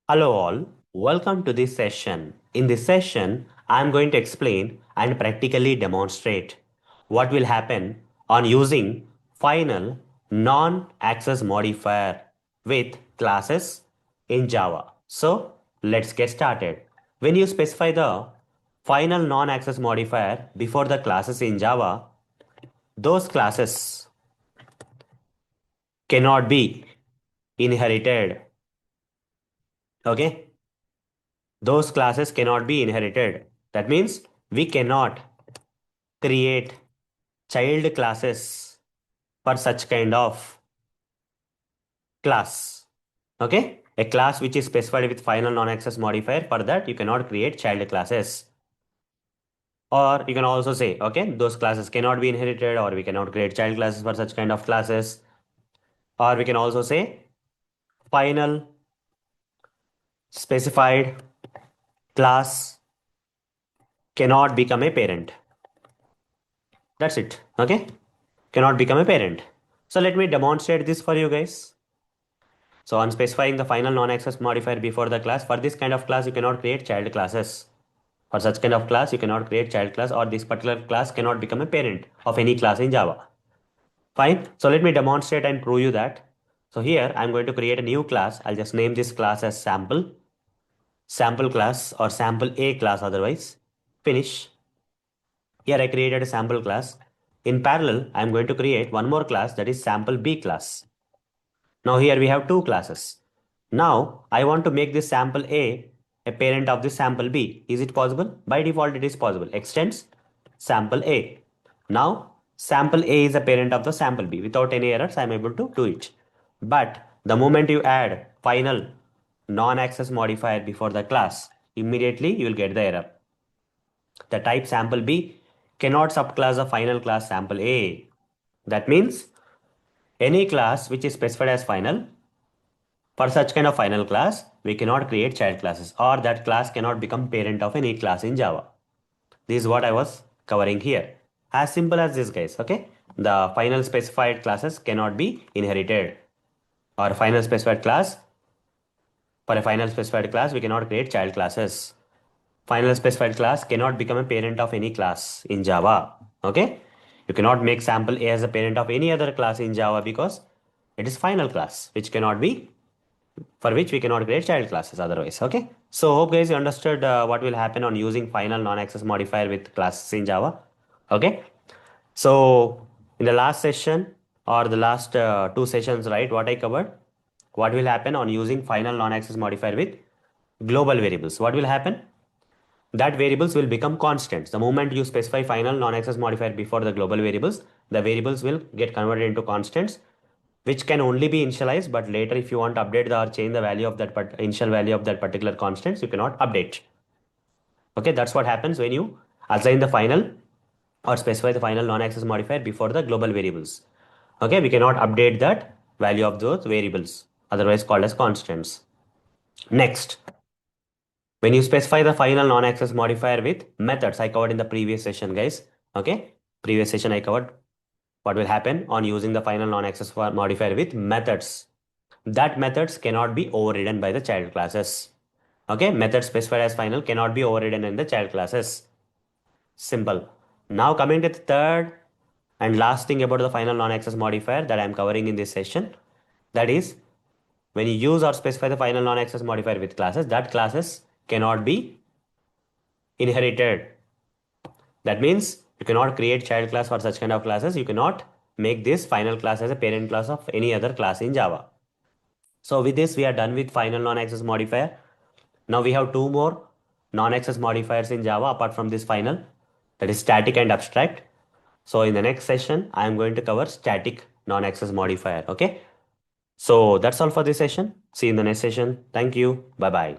Hello all, welcome to this session. In this session, I am going to explain and practically demonstrate what will happen on using final non-access modifier with classes in Java. So let's get started. When you specify the final non-access modifier before the classes in Java, those classes cannot be inherited. Okay? Those classes cannot be inherited. That means we cannot create child classes for such kind of class. Okay? A class which is specified with final non-access modifier, for that you cannot create child classes. Or you can also say, okay, those classes cannot be inherited, or we cannot create child classes for such kind of classes. Or we can also say final specified class cannot become a parent. That's it. Okay? Cannot become a parent. So let me demonstrate this for you guys. So on specifying the final non-access modifier before the class, for this kind of class, you cannot create child classes. For such kind of class, you cannot create child class, or this particular class cannot become a parent of any class in Java. Fine. So let me demonstrate and prove you that. So here I'm going to create a new class. I'll just name this class as sample class or sample A class otherwise. Finish. Here I created a sample class. In parallel, I'm going to create one more class, that is sample B class. Now here we have two classes. Now I want to make this sample a parent of this sample B. Is it possible? By default it is possible. Extends sample A. Now sample A is a parent of the sample B. Without any errors I am able to do it. But the moment you add final non-access modifier before the class, immediately you will get the error. The type sample B cannot subclass the final class sample A. That means any class which is specified as final, for such kind of final class, we cannot create child classes, or that class cannot become parent of any class in Java. This is what I was covering here. As simple as this, guys. Okay. The final specified classes cannot be inherited, or final specified class. For a final specified class, we cannot create child classes. Final specified class cannot become a parent of any class in Java. Okay. You cannot make sample A as a parent of any other class in Java because it is final class, which cannot be, for which we cannot create child classes otherwise. Okay. So hope guys you understood what will happen on using final non-access modifier with classes in Java. Okay. So in the last session or the last two sessions, right, what I covered, what will happen on using final non-access modifier with global variables. What will happen? That variables will become constants. The moment you specify final non-access modifier before the global variables, the variables will get converted into constants, which can only be initialized, but later if you want to update or change the value of that initial value of that particular constants, you cannot update. Okay, that's what happens when you assign the final or specify the final non-access modifier before the global variables. Okay, we cannot update that value of those variables, otherwise called as constants. Next, when you specify the final non-access modifier with methods, I covered in the previous session, guys. Okay, previous session I covered what will happen on using the final non-access modifier with methods. That methods cannot be overridden by the child classes. Okay, method specified as final cannot be overridden in the child classes. Simple. Now coming to the third and last thing about the final non-access modifier that I am covering in this session, that is when you use or specify the final non-access modifier with classes, that classes cannot be inherited. That means you cannot create child class for such kind of classes. You cannot make this final class as a parent class of any other class in Java. So with this, we are done with final non-access modifier. Now we have two more non-access modifiers in Java apart from this final, that is static and abstract. So in the next session, I am going to cover static non-access modifier. Okay. So that's all for this session. See you in the next session. Thank you. Bye bye.